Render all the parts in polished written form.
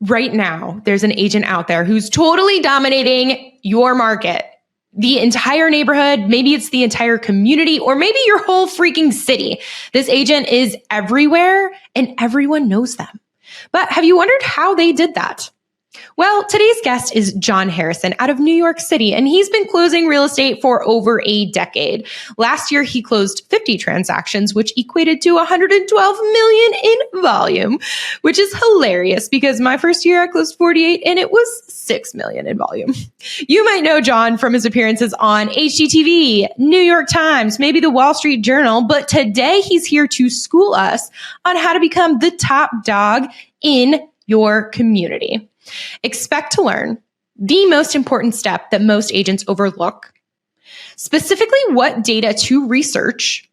Right now, there's an agent out there who's totally dominating your market, the entire neighborhood, maybe it's the entire community, or maybe your whole freaking city. This agent is everywhere and everyone knows them. But have you wondered how they did that? Well, today's guest is John Harrison out of New York City, and he's been closing real estate for over a decade. Last year, he closed 50 transactions, which equated to 112 million in volume, which is hilarious because my first year I closed 48 and it was 6 million in volume. You might know John from his appearances on HGTV, New York Times, maybe the Wall Street Journal, but today he's here to school us on how to become the top dog in your community. Expect to learn the most important step that most agents overlook, specifically what data to research,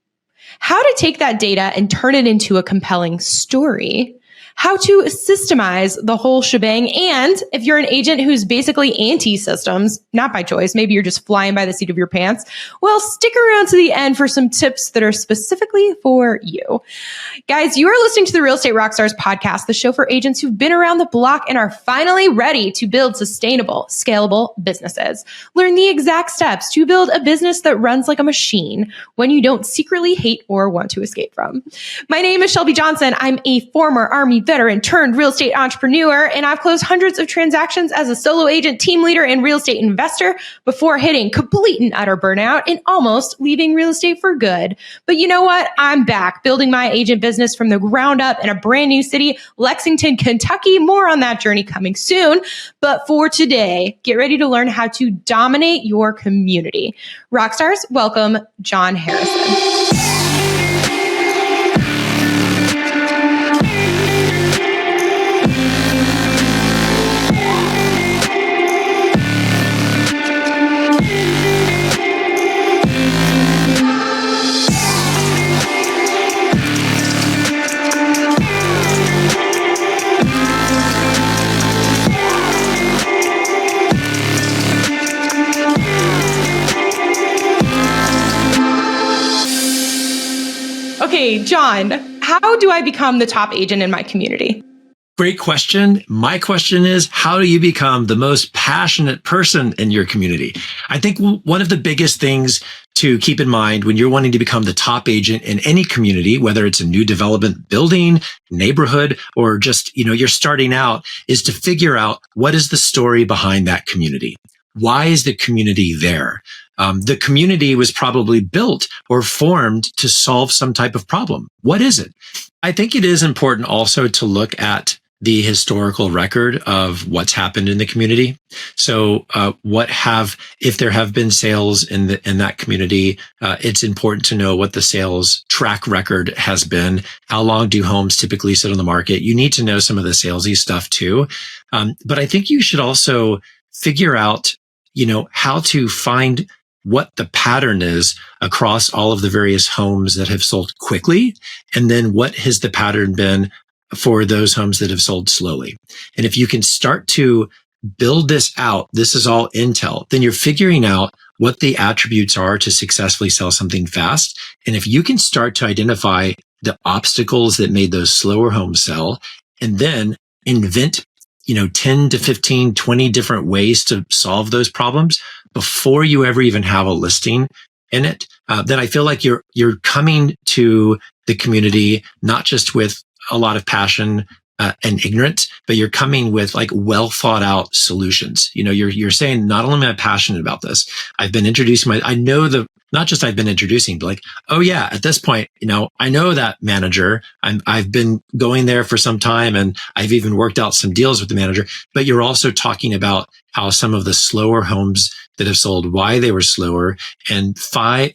how to take that data and turn it into a compelling story, how to systemize the whole shebang, and if you're an agent who's basically anti-systems, not by choice, maybe you're just flying by the seat of your pants, well, stick around to the end for some tips that are specifically for you. Guys, you are listening to the Real Estate Rockstars podcast, the show for agents who've been around the block and are finally ready to build sustainable, scalable businesses. Learn the exact steps to build a business that runs like a machine when you don't secretly hate or want to escape from. My name is Shelby Johnson. I'm a former Army veteran turned real estate entrepreneur, and I've closed hundreds of transactions as a solo agent, team leader, and real estate investor before hitting complete and utter burnout and almost leaving real estate for good. But you know what? I'm back building my agent business from the ground up in a brand new city, Lexington, Kentucky. More on that journey coming soon. But for today, get ready to learn how to dominate your community. Rockstars, welcome John Harrison. Okay, John, how do I become the top agent in my community? Great question. My question is, how do you become the most passionate person in your community? I think one of the biggest things to keep in mind when you're wanting to become the top agent in any community, whether it's a new development building, neighborhood, or just, you're starting out, is to figure out what is the story behind that community. Why is the community there? The community was probably built or formed to solve some type of problem. What is it? I think it is important also to look at the historical record of what's happened in the community. So, if there have been sales in that community, it's important to know what the sales track record has been. How long do homes typically sit on the market? You need to know some of the salesy stuff too. But I think you should also figure out, how to find what the pattern is across all of the various homes that have sold quickly. And then what has the pattern been for those homes that have sold slowly? And if you can start to build this out, this is all intel, then you're figuring out what the attributes are to successfully sell something fast. And if you can start to identify the obstacles that made those slower homes sell, and then invent 10 to 15, 20 different ways to solve those problems before you ever even have a listing in it, then I feel like you're coming to the community not just with a lot of passion and ignorance, but you're coming with like well thought out solutions. You're saying, not only am I passionate about this, I've been introducing not just I've been introducing, but like, oh yeah, at this point, I know that manager. I've been going there for some time and I've even worked out some deals with the manager. But you're also talking about how some of the slower homes that have sold, why they were slower, and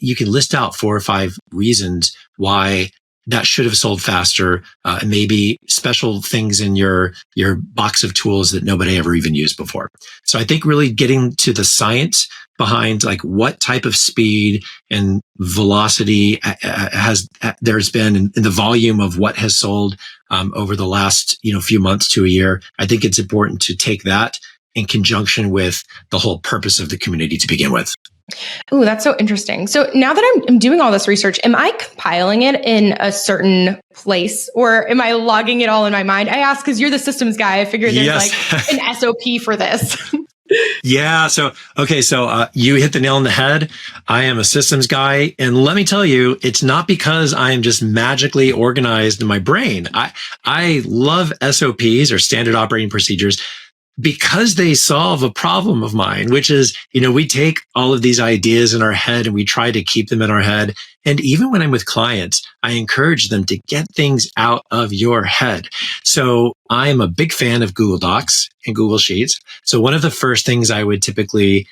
you can list out 4 or 5 reasons why that should have sold faster, and maybe special things in your box of tools that nobody ever even used before. So I think really getting to the science behind like what type of speed and velocity there's been in the volume of what has sold over the last few months to a year. I think it's important to take that in conjunction with the whole purpose of the community to begin with. Ooh, that's so interesting. So now that I'm doing all this research, am I compiling it in a certain place or am I logging it all in my mind? I ask because you're the systems guy. I figured there's like an SOP for this. Yeah. So you hit the nail on the head. I am a systems guy. And let me tell you, it's not because I am just magically organized in my brain. I love SOPs or standard operating procedures because they solve a problem of mine, which is, we take all of these ideas in our head and we try to keep them in our head. And even when I'm with clients, I encourage them to get things out of your head. So I'm a big fan of Google Docs and Google Sheets. So one of the first things I would typically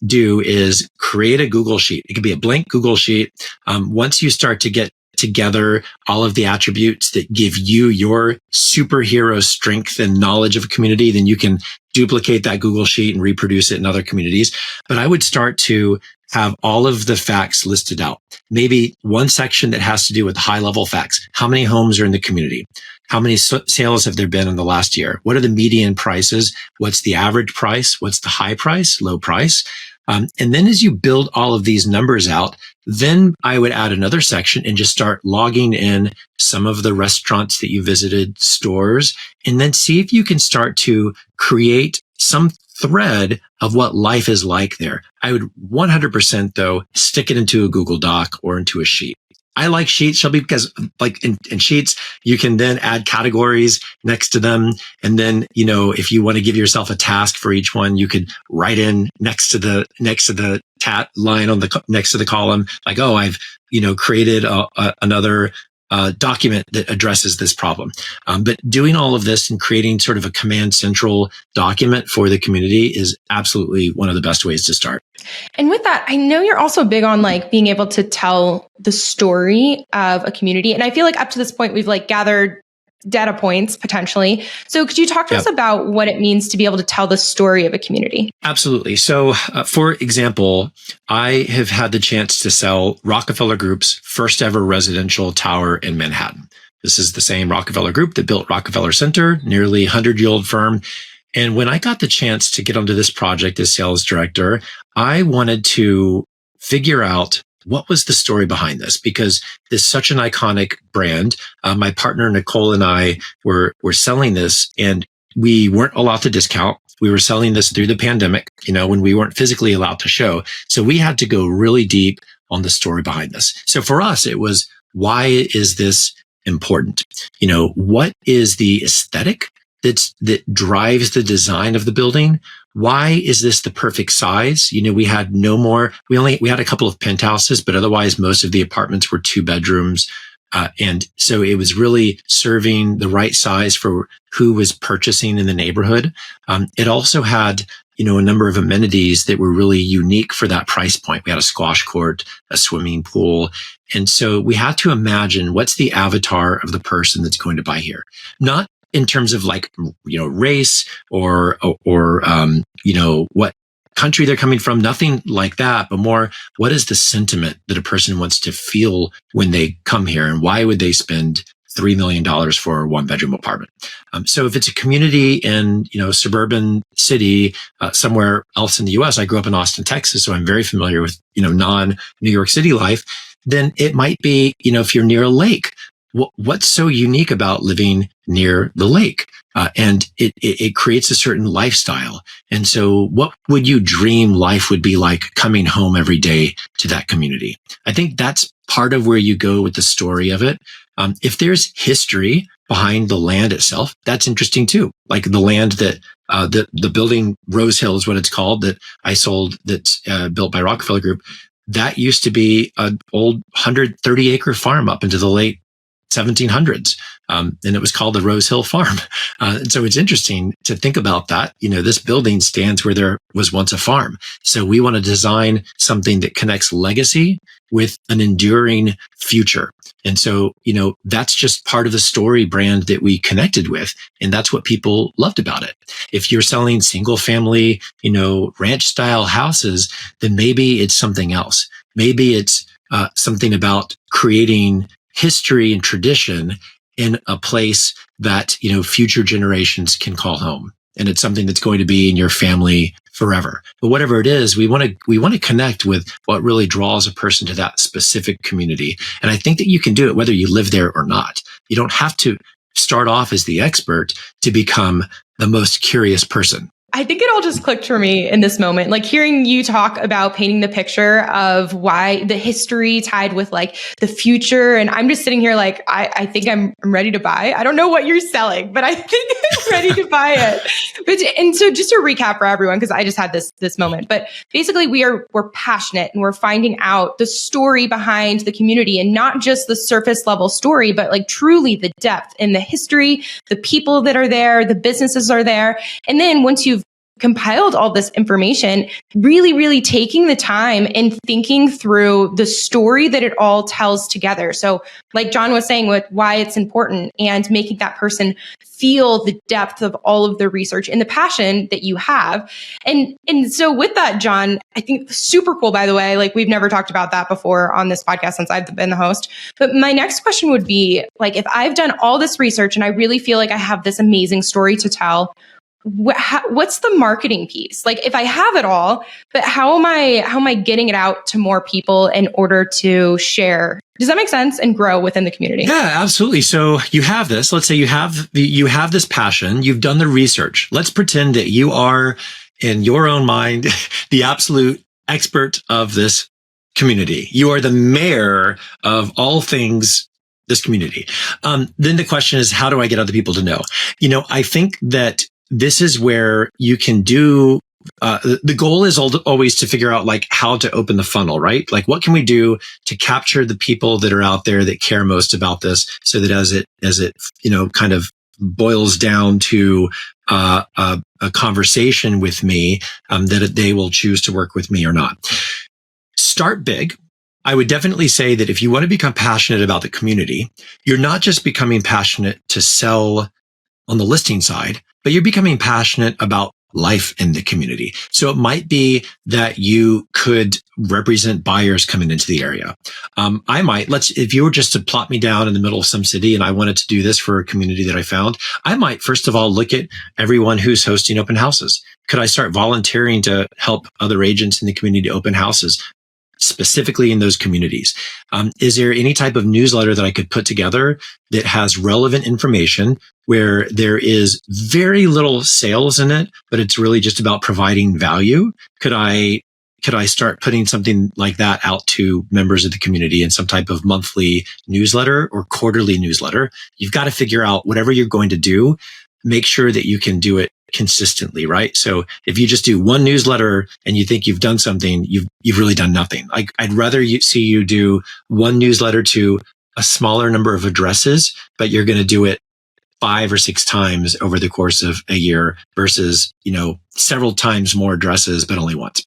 do is create a Google Sheet. It could be a blank Google Sheet. Once you start to get together all of the attributes that give you your superhero strength and knowledge of a community, then you can duplicate that Google Sheet and reproduce it in other communities. But I would start to have all of the facts listed out. Maybe one section that has to do with high level facts. How many homes are in the community? How many sales have there been in the last year? What are the median prices? What's the average price? What's the high price, low price? And then as you build all of these numbers out, then I would add another section and just start logging in some of the restaurants that you visited, stores, and then see if you can start to create some thread of what life is like there. I would 100% though, stick it into a Google Doc or into a sheet. I like Sheets, Shelby, because like in Sheets, you can then add categories next to them. And then, if you want to give yourself a task for each one, you could write in next to the line on the next to the column, like, oh, I've, created another document that addresses this problem. But doing all of this and creating sort of a command central document for the community is absolutely one of the best ways to start. And with that, I know you're also big on like being able to tell the story of a community. And I feel like up to this point, we've like gathered data points potentially. So could you talk to us about what it means to be able to tell the story of a community? Absolutely. So for example, I have had the chance to sell Rockefeller Group's first ever residential tower in Manhattan. This is the same Rockefeller Group that built Rockefeller Center, nearly 100-year-old firm. And when I got the chance to get onto this project as sales director, I wanted to figure out what was the story behind this, because this is such an iconic brand. My partner, Nicole, and I were selling this, and we weren't allowed to discount. We were selling this through the pandemic, when we weren't physically allowed to show. So we had to go really deep on the story behind this. So for us, it was, why is this important? What is the aesthetic that drives the design of the building? Why is this the perfect size? We had we had a couple of penthouses, but otherwise most of the apartments were 2 bedrooms. And so it was really serving the right size for who was purchasing in the neighborhood. It also had, a number of amenities that were really unique for that price point. We had a squash court, a swimming pool. And so we had to imagine what's the avatar of the person that's going to buy here. Not in terms of like, race or what country they're coming from, nothing like that, but more, what is the sentiment that a person wants to feel when they come here, and why would they spend $3 million for a 1-bedroom apartment? So if it's a community in, suburban city, somewhere else in the US, I grew up in Austin, Texas, so I'm very familiar with, non-New York City life, then it might be, if you're near a lake, what's so unique about living near the lake? And it creates a certain lifestyle. And so what would you dream life would be like coming home every day to that community? I think that's part of where you go with the story of it. If there's history behind the land itself, that's interesting too. Like the land that, the building Rose Hill is what it's called, that I sold, that's built by Rockefeller Group. That used to be an old 130-acre farm up into the late 1700s. And it was called the Rose Hill Farm. And so it's interesting to think about that. This building stands where there was once a farm. So we want to design something that connects legacy with an enduring future. And so, that's just part of the story brand that we connected with. And that's what people loved about it. If you're selling single family, ranch style houses, then maybe it's something else. Maybe it's something about creating history and tradition in a place that, future generations can call home. and it's something that's going to be in your family forever. But whatever it is, we want to connect with what really draws a person to that specific community. And I think that you can do it whether you live there or not. You don't have to start off as the expert to become the most curious person. I think it all just clicked for me in this moment, like hearing you talk about painting the picture of why the history tied with like the future. And I'm just sitting here like, I think I'm ready to buy. I don't know what you're selling, but I think I'm ready to buy it. And so just to recap for everyone, because I just had this moment, but basically we're passionate and we're finding out the story behind the community, and not just the surface level story, but like truly the depth and the history, the people that are there, the businesses are there. And then once you've compiled all this information, really, really taking the time and thinking through the story that it all tells together. So like John was saying, with why it's important, and making that person feel the depth of all of the research and the passion that you have. And so with that, John, I think super cool, by the way, like we've never talked about that before on this podcast since I've been the host. But my next question would be like, if I've done all this research and I really feel like I have this amazing story to tell, what's the marketing piece? Like if I have it all, but how am I getting it out to more people in order to share? Does that make sense? And grow within the community? Yeah, absolutely. So you have this, let's say you have this passion, you've done the research. Let's pretend that you are in your own mind, the absolute expert of this community. You are the mayor of all things this community. Then the question is, how do I get other people to know? I think that this is where you can do, the goal is always to figure out like how to open the funnel, right? Like what can we do to capture the people that are out there that care most about this, so that as it kind of boils down to a conversation with me, that they will choose to work with me or not. Start big. I would definitely say that if you want to become passionate about the community, you're not just becoming passionate to sell on the listing side, but you're becoming passionate about life in the community. So it might be that you could represent buyers coming into the area. If you were just to plot me down in the middle of some city and I wanted to do this for a community that I found, I might first of all look at everyone who's hosting open houses. Could I start volunteering to help other agents in the community open houses, specifically in those communities? Is there any type of newsletter that I could put together that has relevant information where there is very little sales in it, but it's really just about providing value? Could I start putting something like that out to members of the community in some type of monthly newsletter or quarterly newsletter? You've got to figure out whatever you're going to do, make sure that you can do it consistently, right? So if you just do one newsletter and you think you've done something, you've really done nothing. I'd rather see you do one newsletter to a smaller number of addresses, but you're going to do it 5 or 6 times over the course of a year versus, several times more addresses, but only once.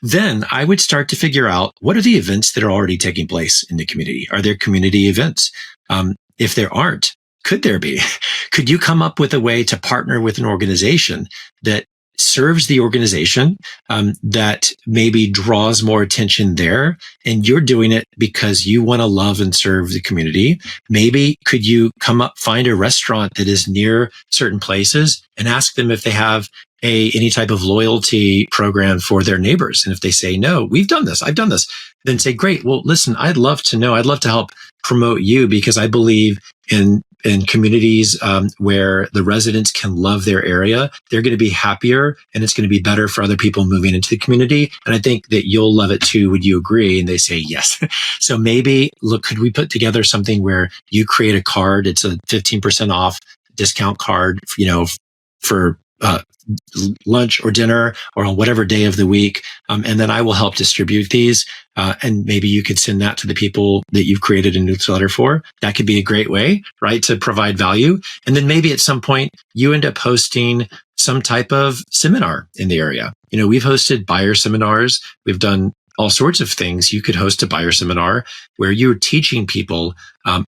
Then I would start to figure out, what are the events that are already taking place in the community? Are there community events? If there aren't, could there be? Could you come up with a way to partner with an organization that serves the organization, that maybe draws more attention there, and you're doing it because you want to love and serve the community? Maybe could you find a restaurant that is near certain places and ask them if they have any type of loyalty program for their neighbors? And if they say, no, I've done this, then say, great. Well, listen, I'd love to know. I'd love to help promote you, because I believe in communities where the residents can love their area. They're going to be happier, and it's going to be better for other people moving into the community. And I think that you'll love it too. Would you agree? And they say yes. So maybe, look, could we put together something where you create a card? It's a 15% off discount card, for lunch or dinner or on whatever day of the week. And then I will help distribute these. And maybe you could send that to the people that you've created a newsletter for. That could be a great way, right, to provide value. And then maybe at some point you end up hosting some type of seminar in the area. We've hosted buyer seminars. We've done all sorts of things. You could host a buyer seminar where you're teaching people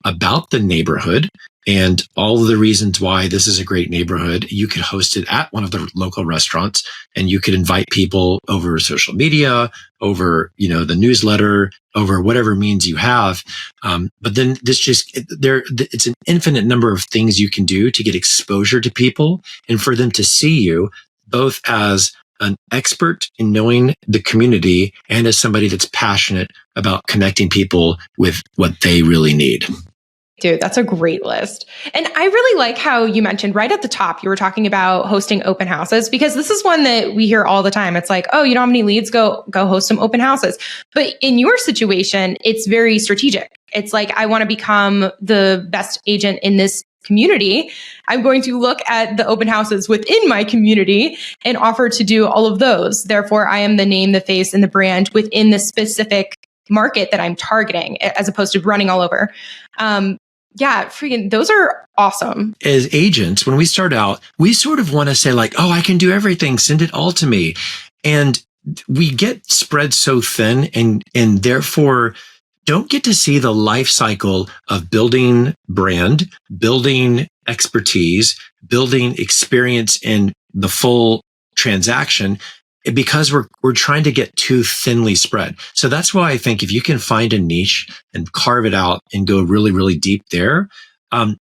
about the neighborhood, and all of the reasons why this is a great neighborhood. You could host it at one of the local restaurants, and you could invite people over social media, over, the newsletter, over whatever means you have. But then it's an infinite number of things you can do to get exposure to people and for them to see you both as an expert in knowing the community and as somebody that's passionate about connecting people with what they really need. Dude, that's a great list. And I really like how you mentioned right at the top, you were talking about hosting open houses, because this is one that we hear all the time. It's like, oh, you don't have any leads, go host some open houses. But in your situation, it's very strategic. It's like, I want to become the best agent in this community. I'm going to look at the open houses within my community and offer to do all of those. Therefore, I am the name, the face, and the brand within the specific market that I'm targeting, as opposed to running all over. Yeah, freaking, those are awesome. As agents, when we start out, we sort of want to say like, oh, I can do everything. Send it all to me. And we get spread so thin and therefore don't get to see the life cycle of building brand, building expertise, building experience in the full transaction, because we're trying to get too thinly spread. So that's why I think if you can find a niche and carve it out and go really, really deep there,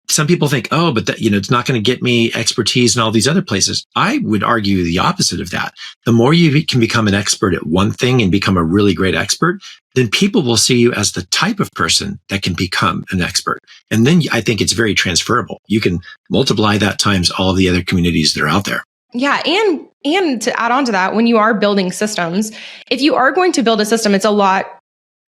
some people think, oh, but that, it's not going to get me expertise in all these other places. I would argue the opposite of that. The more you can become an expert at one thing and become a really great expert, then people will see you as the type of person that can become an expert. And then I think it's very transferable. You can multiply that times all of the other communities that are out there. Yeah. And to add on to that, when you are building systems, if you are going to build a system, it's a lot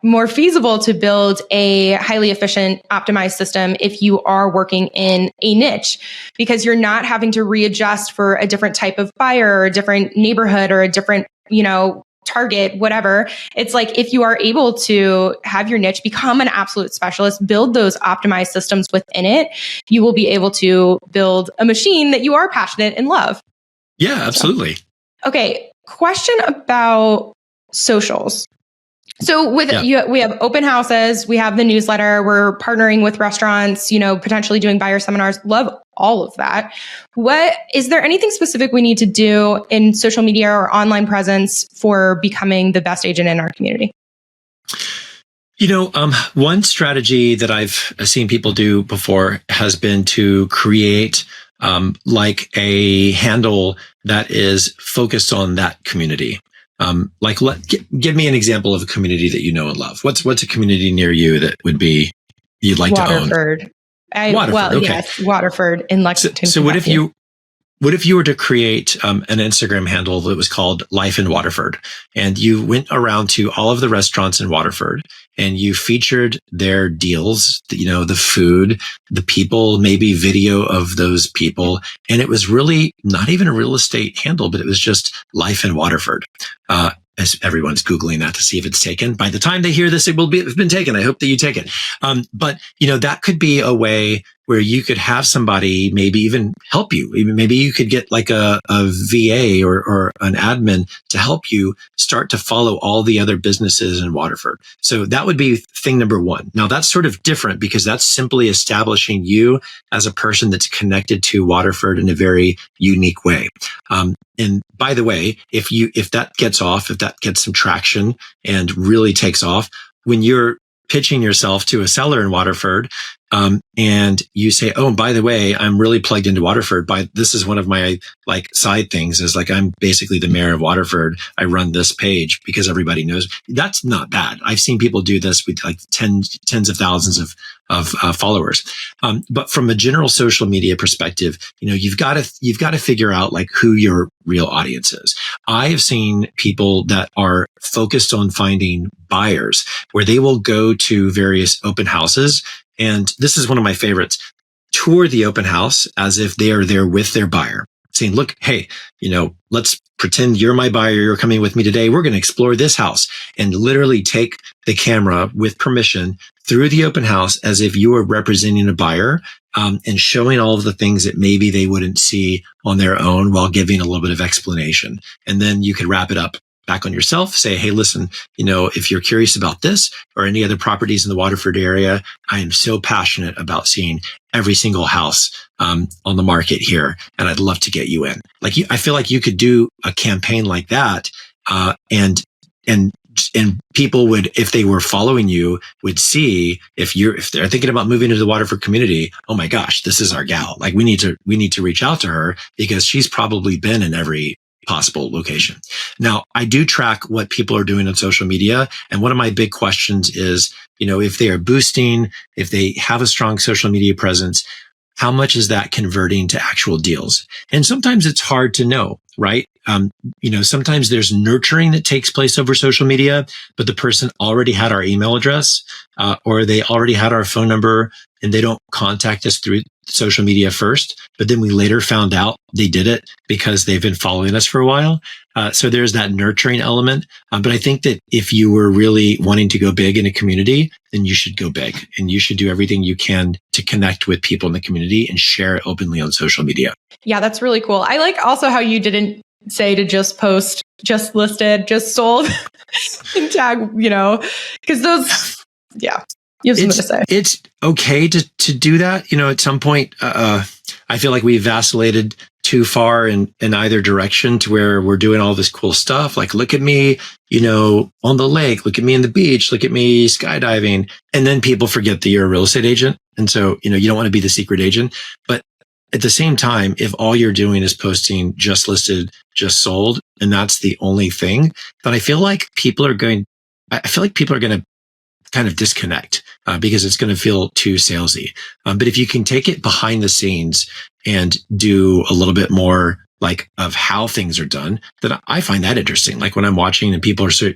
more feasible to build a highly efficient, optimized system if you are working in a niche, because you're not having to readjust for a different type of buyer or a different neighborhood or a different, target, whatever. It's like, if you are able to have your niche become an absolute specialist, build those optimized systems within it, you will be able to build a machine that you are passionate and love. Yeah, absolutely. So, okay. Question about socials. So we have open houses, we have the newsletter, we're partnering with restaurants, potentially doing buyer seminars. Love all of that. Is there anything specific we need to do in social media or online presence for becoming the best agent in our community? One strategy that I've seen people do before has been to create like a handle that is focused on that community. Give me an example of a community that you know and love. What's a community near you that would be you'd like Waterford. to own? Waterford. Okay. Yes, Waterford in Lexington. So what if you were to create an Instagram handle that was called Life in Waterford, and you went around to all of the restaurants in Waterford and you featured their deals, the food, the people, maybe video of those people. And it was really not even a real estate handle, but it was just Life in Waterford. As everyone's Googling that to see if it's taken. By the time they hear this, it's been taken. I hope that you take it. But that could be a way where you could have somebody maybe even help you. Maybe you could get like a VA or an admin to help you start to follow all the other businesses in Waterford. So that would be thing number one. Now that's sort of different because that's simply establishing you as a person that's connected to Waterford in a very unique way. And by the way, if that gets some traction and really takes off, when you're pitching yourself to a seller in Waterford, and you say, oh, and by the way, I'm really plugged into Waterford. This is one of my side things is I'm basically the mayor of Waterford. I run this page because everybody knows. That's not bad. I've seen people do this with tens of thousands of followers. But from a general social media perspective, you've got to figure out who your real audience is. I have seen people that are focused on finding buyers where they will go to various open houses. And this is one of my favorites. Tour the open house as if they are there with their buyer, saying, look, hey, let's pretend you're my buyer. You're coming with me today. We're going to explore this house, and literally take the camera with permission through the open house as if you are representing a buyer, and showing all of the things that maybe they wouldn't see on their own while giving a little bit of explanation. And then you could wrap it up back on yourself. Say, hey, listen, if you're curious about this or any other properties in the Waterford area, I am so passionate about seeing every single house on the market here, and I'd love to get you in. I feel like you could do a campaign like that, and people would, if they were following you, would see if they're thinking about moving to the Waterford community. Oh my gosh, this is our gal. We need to reach out to her because she's probably been in every possible location. Now, I do track what people are doing on social media. And one of my big questions is, if they are boosting, if they have a strong social media presence, how much is that converting to actual deals? And sometimes it's hard to know, right? Sometimes there's nurturing that takes place over social media, but the person already had our email address, or they already had our phone number, and they don't contact us through social media first. But then we later found out they did it because they've been following us for a while. So there's that nurturing element. But I think that if you were really wanting to go big in a community, then you should go big, and you should do everything you can to connect with people in the community and share it openly on social media. Yeah, that's really cool. I like also how you didn't say to just post, just listed, just sold, and tag, because those, yeah, you have something to say. It's okay to do that. At some point, I feel like we vacillated too far in either direction to where we're doing all this cool stuff. Look at me, on the lake, look at me on the beach, look at me skydiving. And then people forget that you're a real estate agent. And so, you don't want to be the secret agent. But at the same time, if all you're doing is posting just listed, just sold, and that's the only thing, then I feel like people are going to kind of disconnect because it's going to feel too salesy. But if you can take it behind the scenes and do a little bit more of how things are done, then I find that interesting. When I'm watching and people are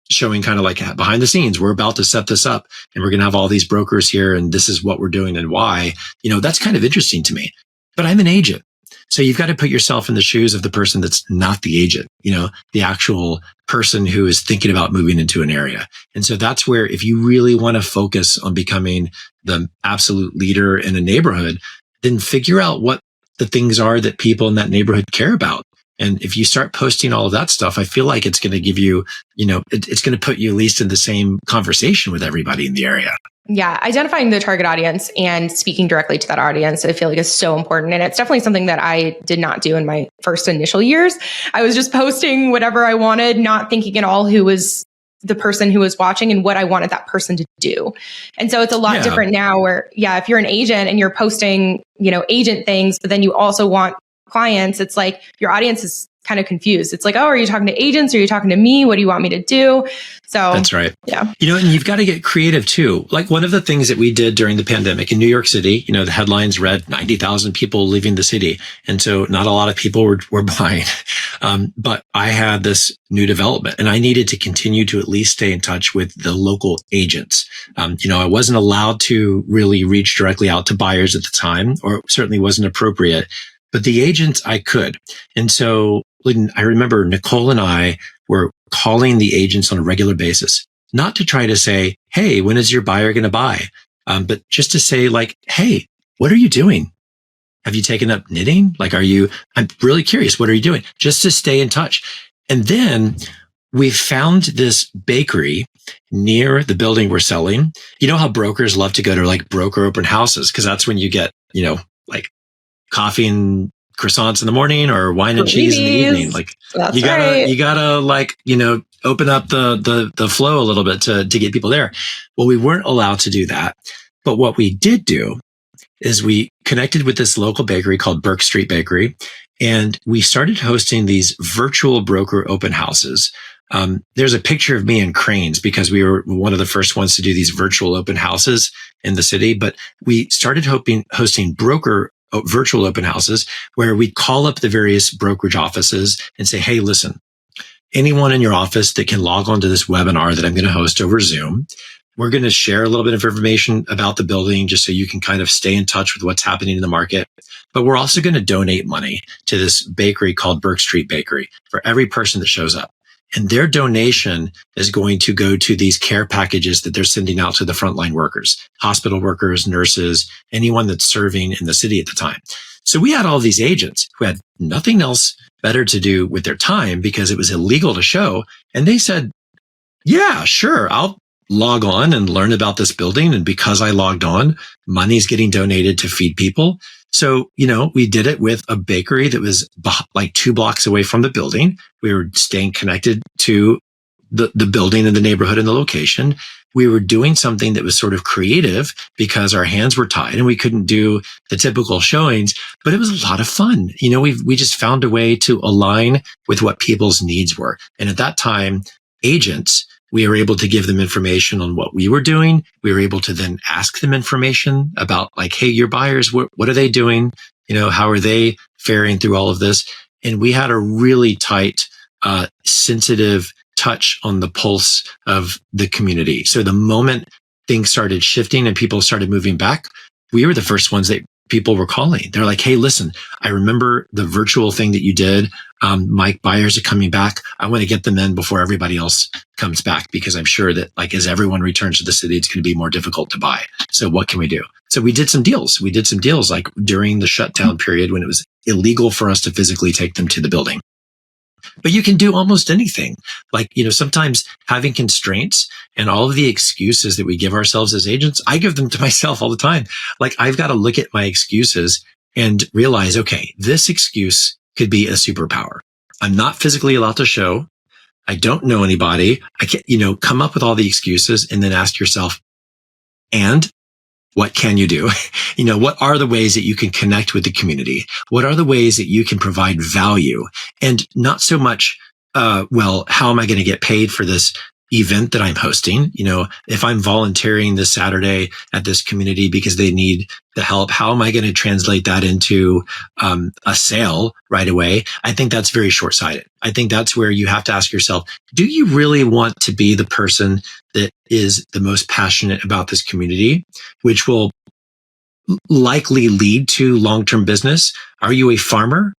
showing kind of behind the scenes, we're about to set this up and we're going to have all these brokers here and this is what we're doing and why, that's kind of interesting to me. But I'm an agent. So you've got to put yourself in the shoes of the person that's not the agent, the actual person who is thinking about moving into an area. And so that's where, if you really want to focus on becoming the absolute leader in a neighborhood, then figure out what the things are that people in that neighborhood care about. And if you start posting all of that stuff, I feel like it's going to give you, it's going to put you at least in the same conversation with everybody in the area. Yeah, identifying the target audience and speaking directly to that audience, I feel like is so important. And it's definitely something that I did not do in my first initial years. I was just posting whatever I wanted, not thinking at all who was the person who was watching and what I wanted that person to do. And so it's a lot different now where, if you're an agent and you're posting, agent things, but then you also want clients, it's like your audience is kind of confused. It's like, oh, are you talking to agents? Or are you talking to me? What do you want me to do? So that's right. Yeah. And you've got to get creative too. One of the things that we did during the pandemic in New York City, the headlines read 90,000 people leaving the city. And so not a lot of people were buying. But I had this new development and I needed to continue to at least stay in touch with the local agents. I wasn't allowed to really reach directly out to buyers at the time, or certainly wasn't appropriate. But the agents I could. And so I remember Nicole and I were calling the agents on a regular basis, not to try to say, hey, when is your buyer going to buy? But just to say hey, what are you doing? Have you taken up knitting? I'm really curious. What are you doing? Just to stay in touch. And then we found this bakery near the building we're selling. You know how brokers love to go to broker open houses, because that's when you get, coffee and croissants in the morning or wine and cheese in the evening. You gotta open up the flow a little bit to get people there. Well, we weren't allowed to do that. But what we did do is we connected with this local bakery called Burke Street Bakery, and we started hosting these virtual broker open houses. There's a picture of me in cranes because we were one of the first ones to do these virtual open houses in the city. But we started hosting virtual open houses where we'd call up the various brokerage offices and say, hey, listen, anyone in your office that can log on to this webinar that I'm going to host over Zoom, we're going to share a little bit of information about the building just so you can kind of stay in touch with what's happening in the market. But we're also going to donate money to this bakery called Burke Street Bakery for every person that shows up. and their donation is going to go to these care packages that they're sending out to the frontline workers, hospital workers, nurses, anyone that's serving in the city at the time. So we had all these agents who had nothing else better to do with their time because it was illegal to show. And they said, yeah, sure, I'll log on and learn about this building. And because I logged on, money's getting donated to feed people. So, we did it with a bakery that was like 2 blocks away from the building. We were staying connected to the building and the neighborhood and the location. We were doing something that was sort of creative because our hands were tied and we couldn't do the typical showings, but it was a lot of fun. We just found a way to align with what people's needs were. And at that time, agents, we were able to give them information on what we were doing. We were able to then ask them information about like, hey, your buyers, what are they doing? How are they faring through all of this? And we had a really tight, sensitive touch on the pulse of the community. So the moment things started shifting and people started moving back, we were the first ones that people were calling. They're like, hey, listen, I remember the virtual thing that you did. My buyers are coming back. I want to get them in before everybody else comes back because I'm sure that like as everyone returns to the city, it's going to be more difficult to buy. So what can we do? So we did some deals. We did some deals like during the shutdown period when it was illegal for us to physically take them to the building. But you can do almost anything. Like, sometimes having constraints and all of the excuses that we give ourselves as agents, I give them to myself all the time. Like, I've got to look at my excuses and realize, okay, this excuse could be a superpower. I'm not physically allowed to show. I don't know anybody. I can't, come up with all the excuses and then ask yourself, and what can you do? What are the ways that you can connect with the community? What are the ways that you can provide value? And not so much, how am I going to get paid for this event that I'm hosting? If I'm volunteering this Saturday at this community because they need the help, how am I going to translate that into a sale right away? I think that's very short-sighted. I think that's where you have to ask yourself, do you really want to be the person that is the most passionate about this community, which will likely lead to long-term business? Are you a farmer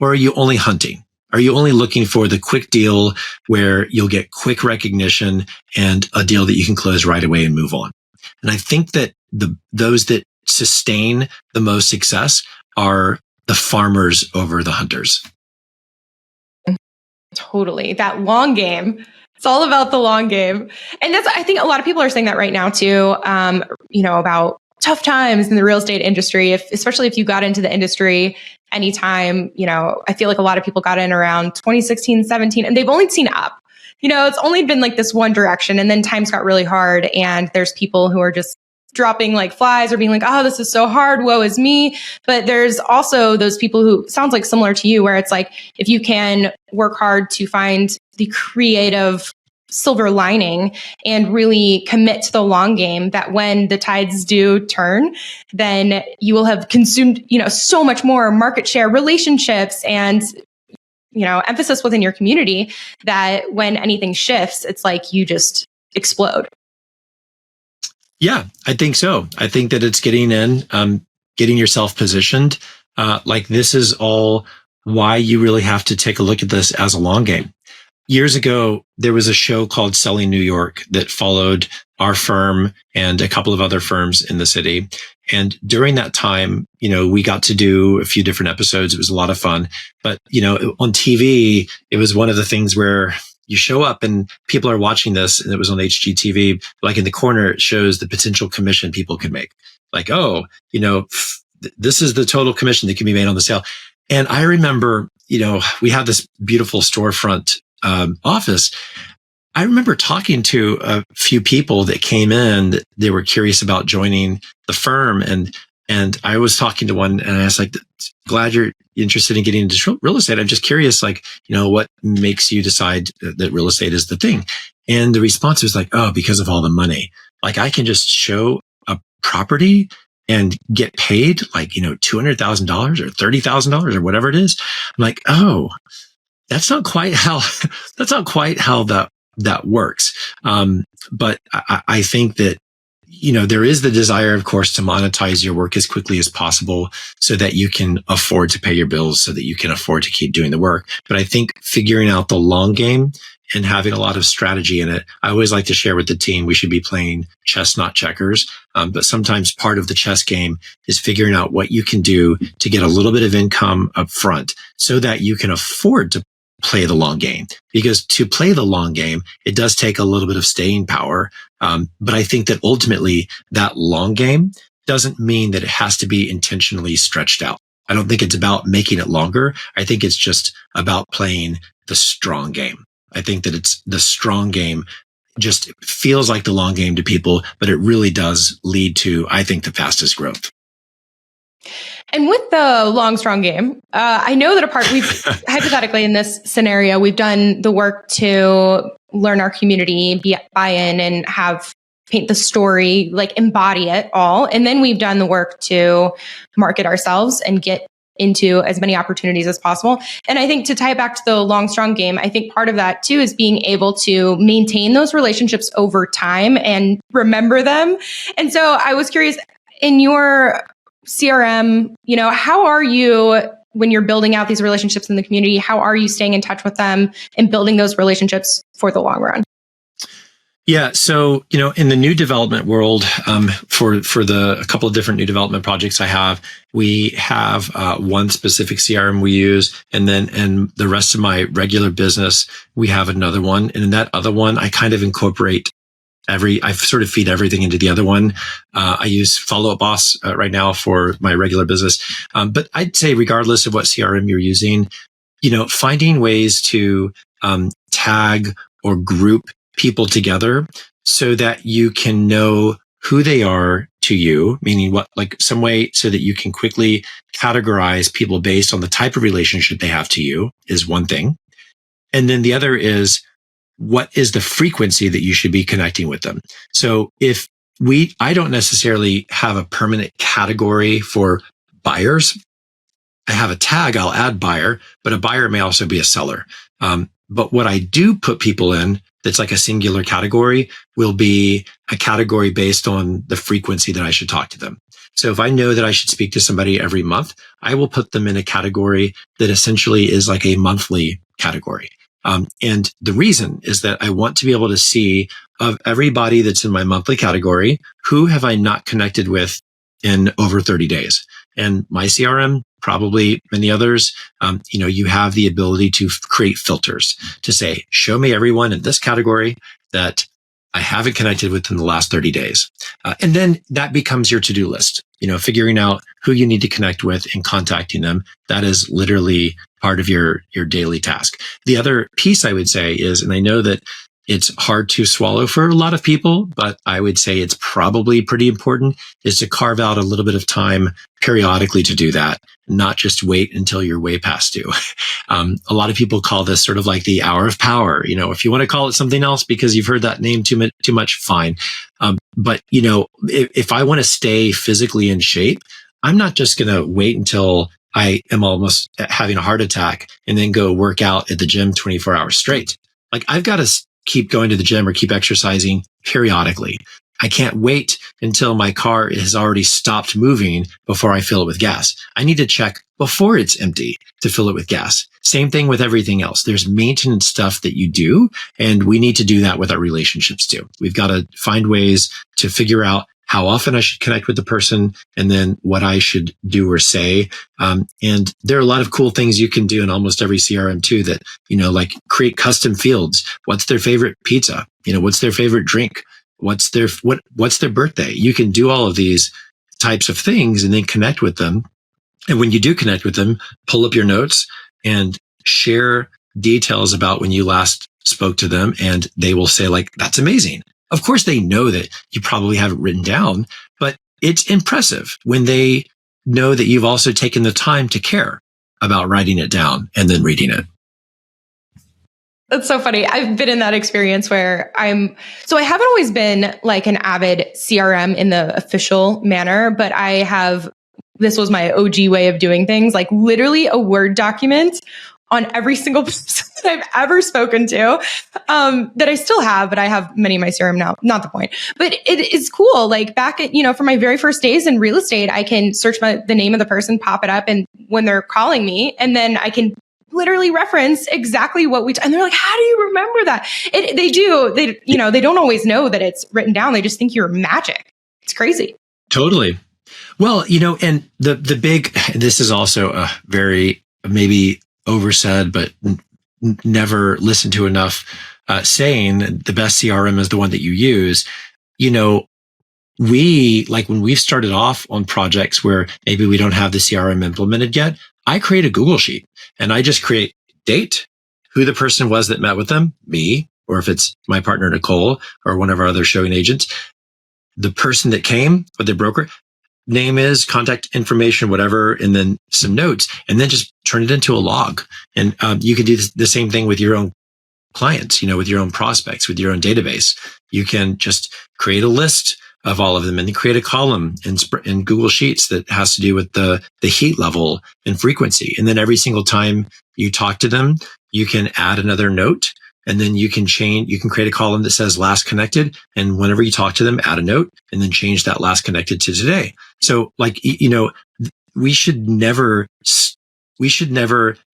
or are you only hunting? Are you only looking for the quick deal where you'll get quick recognition and a deal that you can close right away and move on? And I think that those that sustain the most success are the farmers over the hunters. Totally. That long game. It's all about the long game. And I think a lot of people are saying that right now too, about tough times in the real estate industry, especially if you got into the industry anytime, I feel like a lot of people got in around 2016, 17, and they've only seen up. It's only been like this one direction, and then times got really hard, and there's people who are just dropping like flies or being like, oh, this is so hard, woe is me. But there's also those people who sounds like similar to you, where it's like, if you can work hard to find the creative silver lining and really commit to the long game, that when the tides do turn, then you will have consumed, so much more market share, relationships, and, emphasis within your community, that when anything shifts, it's like you just explode. Yeah, I think so. I think that it's getting yourself positioned. Like this is all why you really have to take a look at this as a long game. Years ago, there was a show called Selling New York that followed our firm and a couple of other firms in the city. And during that time, we got to do a few different episodes. It was a lot of fun. But, on TV, it was one of the things where you show up and people are watching this, and it was on HGTV. Like in the corner, it shows the potential commission people could make. Like, oh, this is the total commission that can be made on the sale. And I remember, we had this beautiful storefront office. I remember talking to a few people that came in that they were curious about joining the firm. And I was talking to one, and I was like, glad you're interested in getting into real estate. I'm just curious, like, what makes you decide that real estate is the thing? And the response was like, oh, because of all the money. Like, I can just show a property and get paid like, $200,000 or $30,000 or whatever it is. I'm like, oh, that's not quite how that works. But I think that, there is the desire, of course, to monetize your work as quickly as possible so that you can afford to pay your bills, so that you can afford to keep doing the work. But I think figuring out the long game and having a lot of strategy in it. I always like to share with the team, we should be playing chess, not checkers. But sometimes part of the chess game is figuring out what you can do to get a little bit of income up front so that you can afford to play the long game. Because to play the long game, it does take a little bit of staying power. But I think that ultimately that long game doesn't mean that it has to be intentionally stretched out. I don't think it's about making it longer. I think it's just about playing the strong game. I think that it's the strong game just feels like the long game to people, but it really does lead to, I think, the fastest growth. And with the long, strong game, I know that we've hypothetically in this scenario, we've done the work to learn our community, buy in and paint the story, like embody it all. And then we've done the work to market ourselves and get into as many opportunities as possible. And I think to tie it back to the long, strong game, I think part of that too is being able to maintain those relationships over time and remember them. And so I was curious, in your CRM, how are you, when you're building out these relationships in the community, how are you staying in touch with them and building those relationships for the long run? Yeah. So, in the new development world, for a couple of different new development projects I have, we have one specific CRM we use. And then in the rest of my regular business, we have another one. And in that other one, I kind of incorporate I sort of feed everything into the other one. I use Follow Up Boss right now for my regular business. But I'd say regardless of what CRM you're using, finding ways to tag or group people together so that you can know who they are to you, meaning some way so that you can quickly categorize people based on the type of relationship they have to you is one thing. And then the other is, what is the frequency that you should be connecting with them? So I don't necessarily have a permanent category for buyers. I have a tag, I'll add buyer, but a buyer may also be a seller. But what I do put people in that's like a singular category will be a category based on the frequency that I should talk to them. So if I know that I should speak to somebody every month, I will put them in a category that essentially is like a monthly category. And the reason is that I want to be able to see of everybody that's in my monthly category, who have I not connected with in over 30 days? And my CRM, probably many others, you have the ability to create filters to say, show me everyone in this category that I haven't connected with in the last 30 days. And then that becomes your to-do list, figuring out who you need to connect with and contacting them. That is literally part of your daily task. The other piece I would say is, and I know that it's hard to swallow for a lot of people, but I would say it's probably pretty important, is to carve out a little bit of time periodically to do that, not just wait until you're way past due. A lot of people call this sort of like the hour of power. If you want to call it something else because you've heard that name too much, fine. But if I want to stay physically in shape, I'm not just going to wait until I am almost having a heart attack and then go work out at the gym 24 hours straight. Like, I've got to keep going to the gym or keep exercising periodically. I can't wait until my car has already stopped moving before I fill it with gas. I need to check before it's empty to fill it with gas. Same thing with everything else. There's maintenance stuff that you do, and we need to do that with our relationships too. We've got to find ways to figure out how often I should connect with the person, and then what I should do or say. And there are a lot of cool things you can do in almost every CRM too that, like create custom fields. What's their favorite pizza? What's their favorite drink? What's their birthday? You can do all of these types of things and then connect with them. And when you do connect with them, pull up your notes and share details about when you last spoke to them. And they will say, like, that's amazing. Of course, they know that you probably have it written down, but it's impressive when they know that you've also taken the time to care about writing it down and then reading it. That's so funny. I've been in that experience where I haven't always been like an avid CRM in the official manner, but this was my OG way of doing things, like literally a Word document on every single person that I've ever spoken to, that I still have, but I have many in my CRM now, not the point. But it is cool. Like back at, for my very first days in real estate, I can search the name of the person, pop it up, and when they're calling me, and then I can literally reference exactly what and they're like, how do you remember that? They do. They don't always know that it's written down. They just think you're magic. It's crazy. Totally. Well, and the big, this is also a very maybe oversaid, but never listened to enough, saying the best CRM is the one that you use. When we've started off on projects where maybe we don't have the CRM implemented yet, I create a Google Sheet and I just create date, who the person was that met with them, me, or if it's my partner, Nicole, or one of our other showing agents, the person that came, what the broker name is, contact information, whatever, and then some notes, and then just turn it into a log. And you can do the same thing with your own clients, with your own prospects, with your own database. You can just create a list of all of them and then create a column in Google Sheets that has to do with the heat level and frequency. And then every single time you talk to them, you can add another note, and then you can create a column that says last connected. And whenever you talk to them, add a note and then change that last connected to today. So we should never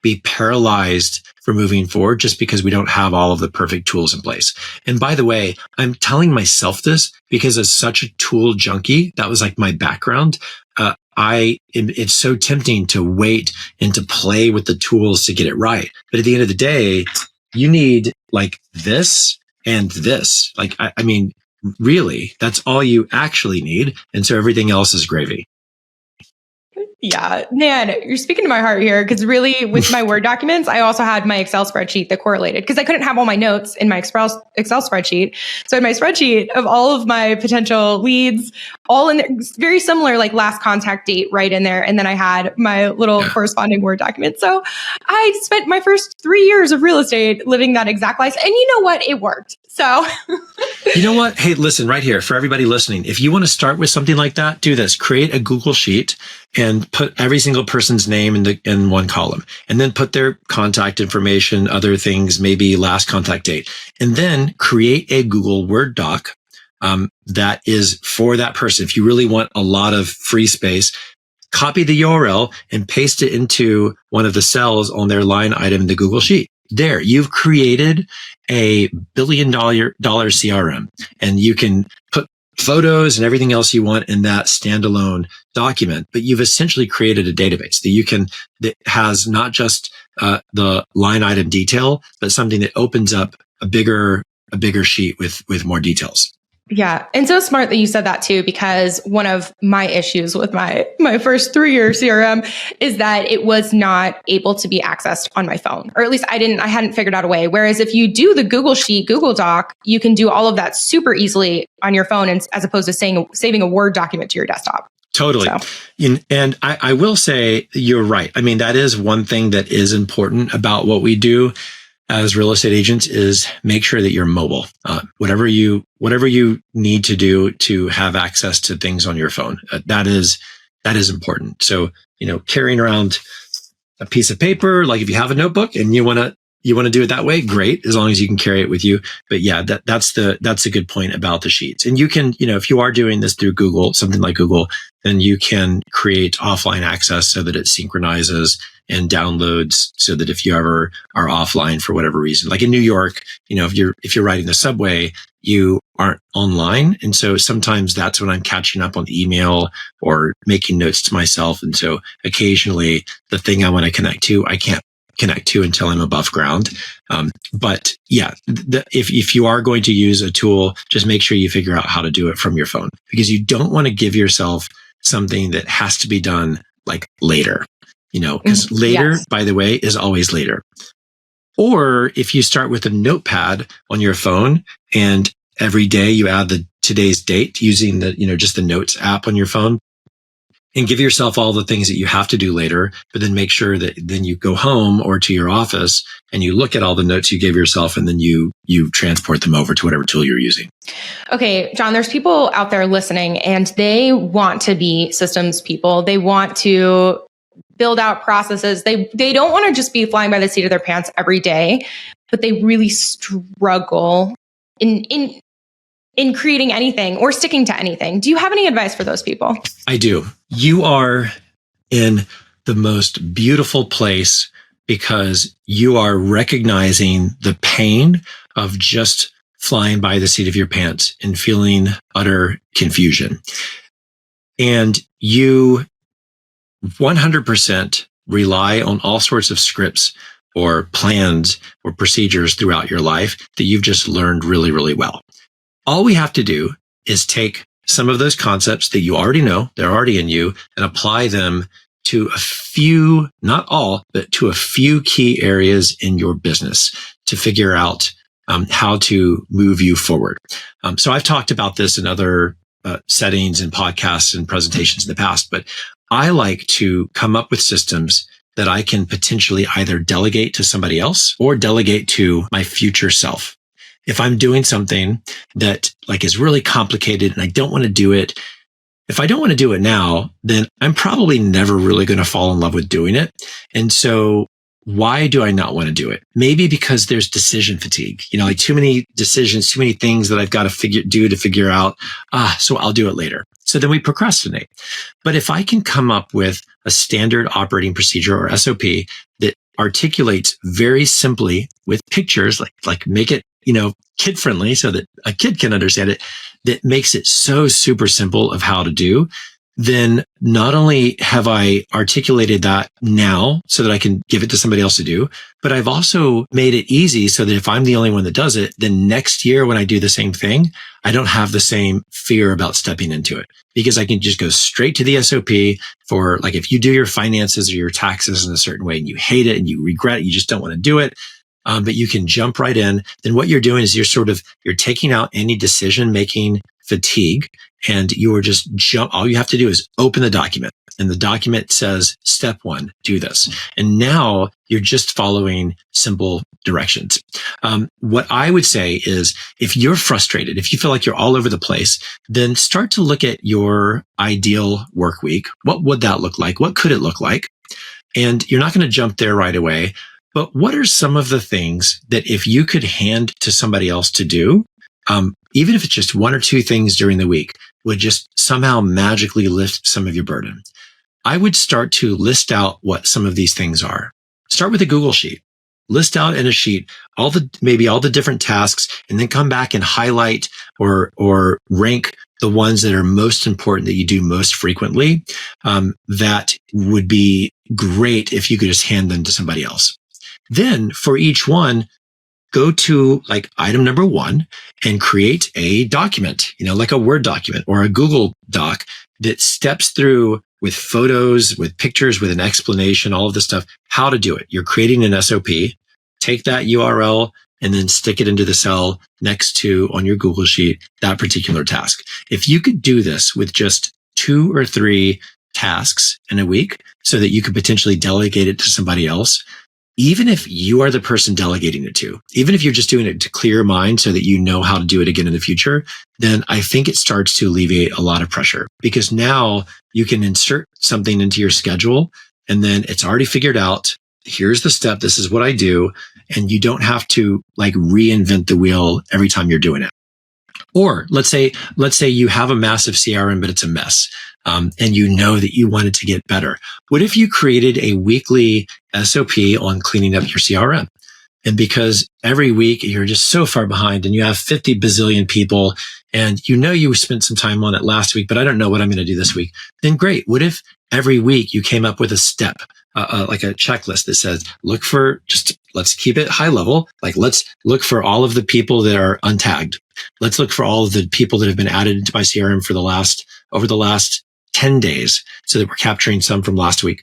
be paralyzed for moving forward just because we don't have all of the perfect tools in place. And by the way, I'm telling myself this because as such a tool junkie, that was like my background. It's so tempting to wait and to play with the tools to get it right. But at the end of the day, you need like this and this. Like, I mean, really, that's all you actually need. And so everything else is gravy. Yeah, man, you're speaking to my heart here because really with my Word documents, I also had my Excel spreadsheet that correlated because I couldn't have all my notes in my Excel spreadsheet. So I had my spreadsheet of all of my potential leads, all in there, very similar, like last contact date right in there. And then I had my little corresponding Word document. So I spent my first 3 years of real estate living that exact life. And you know what? It worked. So you know what? Hey, listen, right here for everybody listening, if you want to start with something like that, do this. Create a Google Sheet and put every single person's name in one column, and then put their contact information, other things, maybe last contact date, and then create a Google Word doc that is for that person. If you really want a lot of free space, copy the URL and paste it into one of the cells on their line item in the Google Sheet. There, you've created a $1 billion CRM, and you can put photos and everything else you want in that standalone document. But you've essentially created a database that has not just the line item detail, but something that opens up a bigger sheet with more details. Yeah. And so smart that you said that too, because one of my issues with my first 3-year CRM is that it was not able to be accessed on my phone, or at least I hadn't figured out a way. Whereas if you do the Google Sheet, Google Doc, you can do all of that super easily on your phone, and as opposed to saving a Word document to your desktop. Totally. So. And I will say you're right. I mean, that is one thing that is important about what we do as real estate agents is make sure that you're mobile. Whatever you need to do to have access to things on your phone, that is important. So, carrying around a piece of paper, like if you have a notebook and you want to do it that way, great, as long as you can carry it with you. But yeah, that's a good point about the sheets. And you can, if you are doing this through Google, something like Google, then you can create offline access so that it synchronizes and downloads, so that if you ever are offline for whatever reason, like in New York, if you're riding the subway, you aren't online. And so sometimes that's when I'm catching up on email or making notes to myself. And so occasionally the thing I want to connect to, I can't connect to until I'm above ground. But yeah, if you are going to use a tool, just make sure you figure out how to do it from your phone, because you don't want to give yourself something that has to be done like later, because later, yes, by the way, is always later. Or if you start with a notepad on your phone and every day you add today's date using just the notes app on your phone, and give yourself all the things that you have to do later, but then make sure that then you go home or to your office and you look at all the notes you gave yourself, and then you transport them over to whatever tool you're using. Okay, John, there's people out there listening and they want to be systems people. They want to build out processes. They don't want to just be flying by the seat of their pants every day, but they really struggle in creating anything or sticking to anything. Do you have any advice for those people? I do. You are in the most beautiful place because you are recognizing the pain of just flying by the seat of your pants and feeling utter confusion. And you 100% rely on all sorts of scripts or plans or procedures throughout your life that you've just learned really, really well. All we have to do is take some of those concepts that you already know, they're already in you, and apply them to a few, not all, but to a few key areas in your business to figure out how to move you forward. So I've talked about this in other settings and podcasts and presentations in the past, but I like to come up with systems that I can potentially either delegate to somebody else or delegate to my future self. If I'm doing something that is really complicated and I don't want to do it, if I don't want to do it now, then I'm probably never really going to fall in love with doing it. And so why do I not want to do it? Maybe because there's decision fatigue, too many decisions, too many things that I've got to figure out. So I'll do it later. So then we procrastinate. But if I can come up with a standard operating procedure or SOP that articulates very simply with pictures, like make it, kid friendly so that a kid can understand it, that makes it so super simple of how to do, then not only have I articulated that now so that I can give it to somebody else to do, but I've also made it easy so that if I'm the only one that does it, then next year when I do the same thing, I don't have the same fear about stepping into it because I can just go straight to the SOP for if you do your finances or your taxes in a certain way and you hate it and you regret it, you just don't want to do it. But you can jump right in. Then what you're doing is you're taking out any decision-making fatigue and you are just all you have to do is open the document and the document says, step 1, do this. And now you're just following simple directions. What I would say is if you're frustrated, if you feel like you're all over the place, then start to look at your ideal work week. What would that look like? What could it look like? And you're not going to jump there right away. But what are some of the things that if you could hand to somebody else to do, even if it's just 1 or 2 things during the week, would just somehow magically lift some of your burden? I would start to list out what some of these things are. Start with a Google sheet. List out in a sheet maybe all the different tasks, and then come back and highlight or rank the ones that are most important that you do most frequently. That would be great if you could just hand them to somebody else. Then for each one, go to item number 1 and create a document, like a Word document or a Google Doc that steps through with photos, with pictures, with an explanation, all of this stuff, how to do it. You're creating an SOP, take that URL and then stick it into the cell next to on your Google Sheet, that particular task. If you could do this with just 2 or 3 tasks in a week so that you could potentially delegate it to somebody else, even if you are the person delegating it to, even if you're just doing it to clear your mind so that you know how to do it again in the future, then I think it starts to alleviate a lot of pressure because now you can insert something into your schedule and then it's already figured out. Here's the step. This is what I do. And you don't have to reinvent the wheel every time you're doing it. Or let's say you have a massive CRM, but it's a mess. And you know that you want it to get better. What if you created a weekly SOP on cleaning up your CRM? And because every week you're just so far behind and you have 50 bazillion people and you spent some time on it last week, but I don't know what I'm going to do this week, then great. What if every week you came up with a step, like a checklist that says, let's keep it high level. Let's look for all of the people that are untagged. Let's look for all of the people that have been added into my CRM over the last 10 days so that we're capturing some from last week.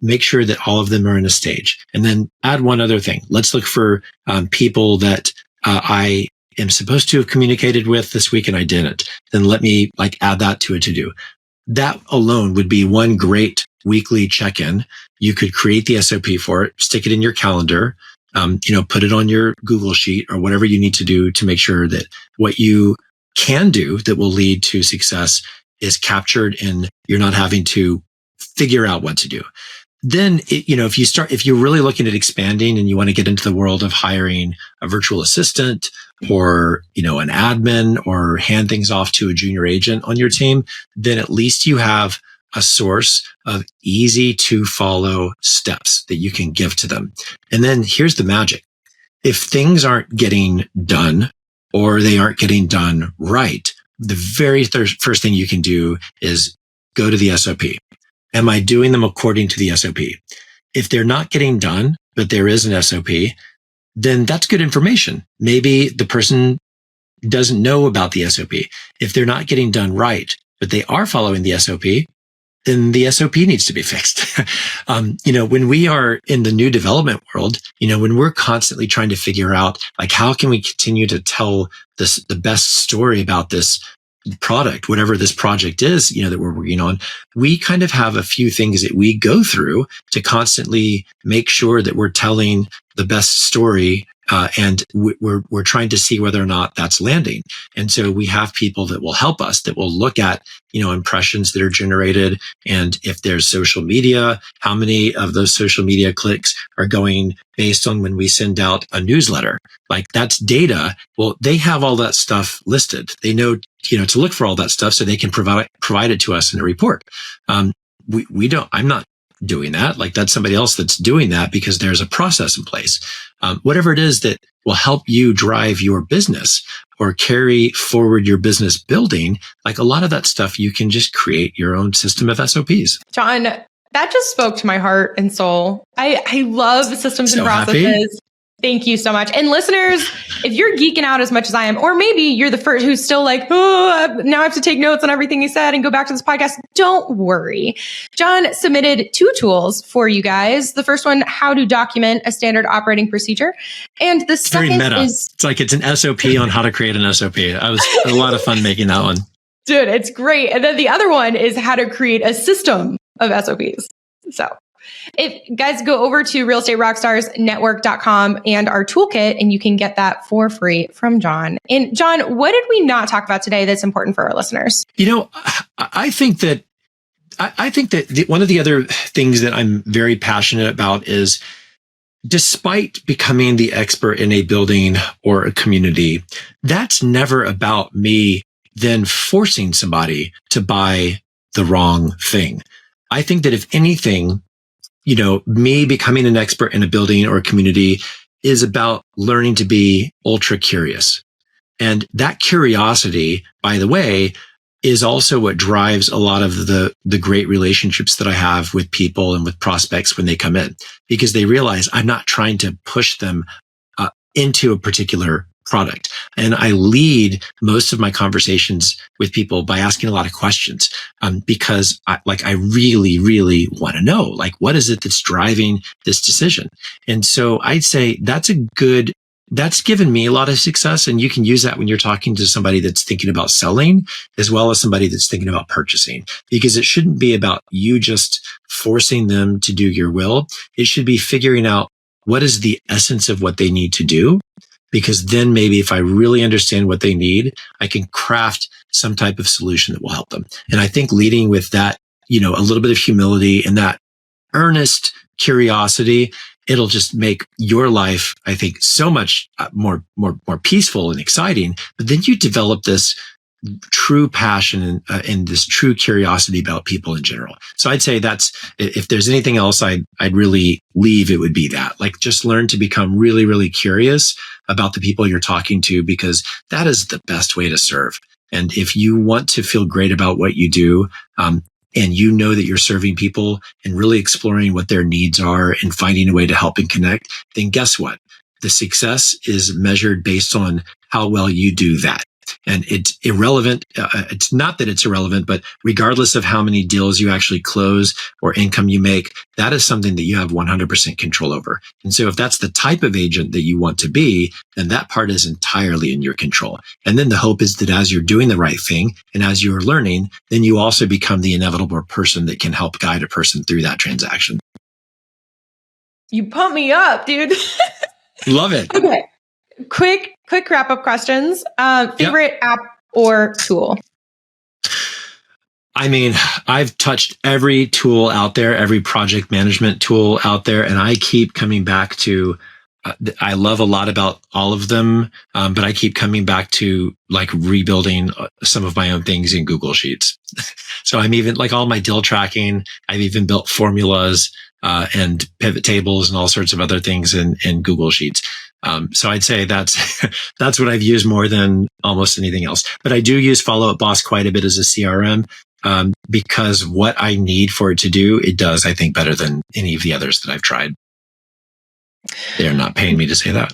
Make sure that all of them are in a stage and then add one other thing. Let's look for people that I am supposed to have communicated with this week and I didn't. Then let me add that to a to-do. That alone would be one great weekly check-in. You could create the SOP for it, stick it in your calendar, put it on your Google Sheet or whatever you need to do to make sure that what you can do that will lead to success is captured and you're not having to figure out what to do. Then, if you're really looking at expanding and you want to get into the world of hiring a virtual assistant or, an admin or hand things off to a junior agent on your team, then at least you have a source of easy to follow steps that you can give to them. And then here's the magic. If things aren't getting done or they aren't getting done right, the very first thing you can do is go to the SOP. Am I doing them according to the SOP? If they're not getting done, but there is an SOP, then that's good information. Maybe the person doesn't know about the SOP. If they're not getting done right, but they are following the SOP, then the SOP needs to be fixed. When we are in the new development world, when we're constantly trying to figure out, like, how can we continue to tell the best story about this product, whatever this project is, that we're working on, we kind of have a few things that we go through to constantly make sure that we're telling the best story. And we're trying to see whether or not that's landing. And so we have people that will help us, that will look at, impressions that are generated. And if there's social media, how many of those social media clicks are going based on when we send out a newsletter? Like, that's data. Well, they have all that stuff listed. They know, to look for all that stuff so they can provide it to us in a report. I'm not doing that. Like, that's somebody else that's doing that because there's a process in place. Whatever it is that will help you drive your business or carry forward your business building, like, a lot of that stuff, you can just create your own system of SOPs. John, that just spoke to my heart and soul. I love systems and processes. Happy. Thank you so much. And listeners, if you're geeking out as much as I am, or maybe you're the first who's still like, oh, now I have to take notes on everything he said and go back to this podcast, don't worry. John submitted 2 tools for you guys. The first one, how to document a standard operating procedure. And the second very meta. is... It's like it's an SOP on how to create an SOP. I was a lot of fun making that one. Dude, it's great. And then the other one is how to create a system of SOPs. So... if guys, go over to realestaterockstarsnetwork.com and our toolkit, and you can get that for free from John. And John, what did we not talk about today that's important for our listeners? I think that one of the other things that I'm very passionate about is, despite becoming the expert in a building or a community, that's never about me then forcing somebody to buy the wrong thing. I think that if anything, me becoming an expert in a building or a community is about learning to be ultra curious. And that curiosity, by the way, is also what drives a lot of the great relationships that I have with people and with prospects when they come in, because they realize I'm not trying to push them into a particular product. And I lead most of my conversations with people by asking a lot of questions, because I really, really want to know, like, what is it that's driving this decision? And so I'd say that's given me a lot of success. And you can use that when you're talking to somebody that's thinking about selling, as well as somebody that's thinking about purchasing, because it shouldn't be about you just forcing them to do your will. It should be figuring out what is the essence of what they need to do. Because then maybe if I really understand what they need, I can craft some type of solution that will help them. And I think leading with that, a little bit of humility and that earnest curiosity, it'll just make your life, I think, so much more peaceful and exciting. But then you develop this true passion and this true curiosity about people in general. So I'd say that's, if there's anything else I'd really leave, it would be that. Like, just learn to become really, really curious about the people you're talking to, because that is the best way to serve. And if you want to feel great about what you do, and you know that you're serving people and really exploring what their needs are and finding a way to help and connect, then guess what? The success is measured based on how well you do that. And it's irrelevant. It's not that it's irrelevant, but regardless of how many deals you actually close or income you make, that is something that you have 100% control over. And so if that's the type of agent that you want to be, then that part is entirely in your control. And then the hope is that as you're doing the right thing and as you're learning, then you also become the inevitable person that can help guide a person through that transaction. You pump me up, dude. Love it. Okay. Quick wrap up questions. Favorite app or tool? I mean, I've touched every tool out there, every project management tool out there, and I keep coming back to I love a lot about all of them, but I keep coming back to like rebuilding some of my own things in Google Sheets. So I'm even like all my deal tracking. I've even built formulas and pivot tables and all sorts of other things in Google Sheets. So I'd say that's what I've used more than almost anything else. But I do use Follow Up Boss quite a bit as a CRM because what I need for it to do, it does, I think, better than any of the others that I've tried. They're not paying me to say that.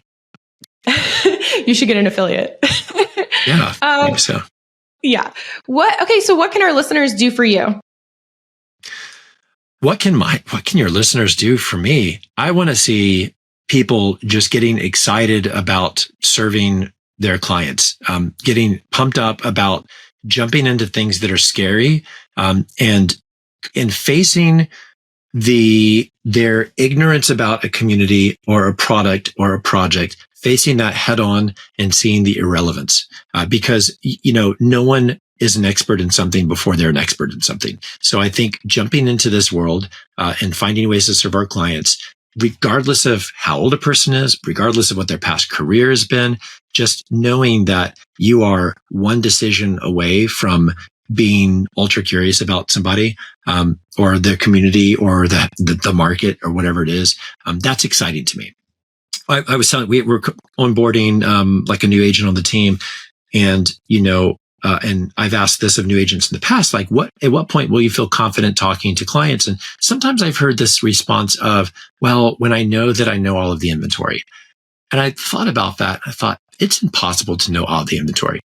You should get an affiliate. Yeah, I think so. Yeah. So what can our listeners do for you? What can your listeners do for me? I want to see people just getting excited about serving their clients, getting pumped up about jumping into things that are scary, and facing their ignorance about a community or a product or a project, facing that head on and seeing the irrelevance. Because, no one is an expert in something before they're an expert in something. So I think jumping into this world, and finding ways to serve our clients, regardless of how old a person is, regardless of what their past career has been, just knowing that you are one decision away from being ultra curious about somebody, or the community or the market or whatever it is, that's exciting to me. I was telling, we're onboarding, like a new agent on the team, and, and I've asked this of new agents in the past, like at what point will you feel confident talking to clients? And sometimes I've heard this response of, well, when I know that I know all of the inventory. And I thought about that. I thought it's impossible to know all the inventory,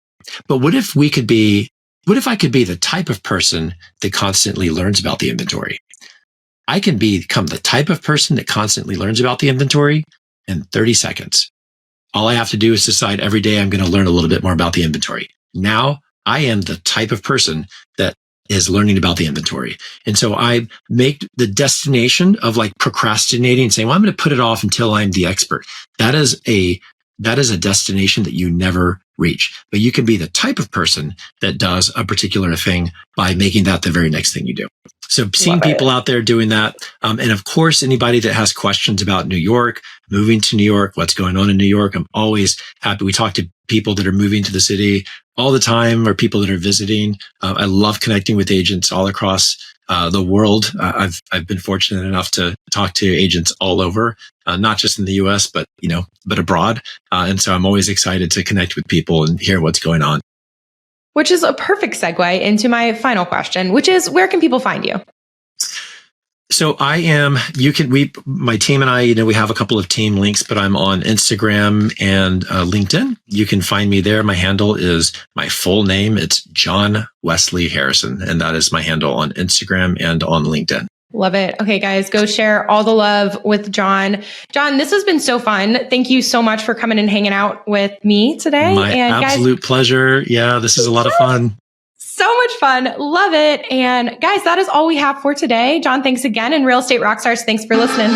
but what if I could be the type of person that constantly learns about the inventory? I can become the type of person that constantly learns about the inventory in 30 seconds. All I have to do is decide every day I'm going to learn a little bit more about the inventory. Now I am the type of person that is learning about the inventory. And so I make the destination of like procrastinating and saying, well, I'm going to put it off until I'm the expert. That is a destination that you never reach, but you can be the type of person that does a particular thing by making that the very next thing you do. So seeing people out there doing that. And of course, anybody that has questions about New York, moving to New York, what's going on in New York, I'm always happy. We talk to people that are moving to the city all the time, or people that are visiting. I love connecting with agents all across the world. I've been fortunate enough to talk to agents all over, not just in the US, but abroad. And so I'm always excited to connect with people and hear what's going on. Which is a perfect segue into my final question, which is, where can people find you? So my team and I, we have a couple of team links, but I'm on Instagram and LinkedIn. You can find me there. My handle is my full name. It's John Wesley Harrison. And that is my handle on Instagram and on LinkedIn. Love it. Okay, guys, go share all the love with John. John, this has been so fun. Thank you so much for coming and hanging out with me today. My absolute pleasure. Yeah, this is a lot of fun. So much fun. Love it. And guys, that is all we have for today. John, thanks again. And Real Estate Rockstars, thanks for listening.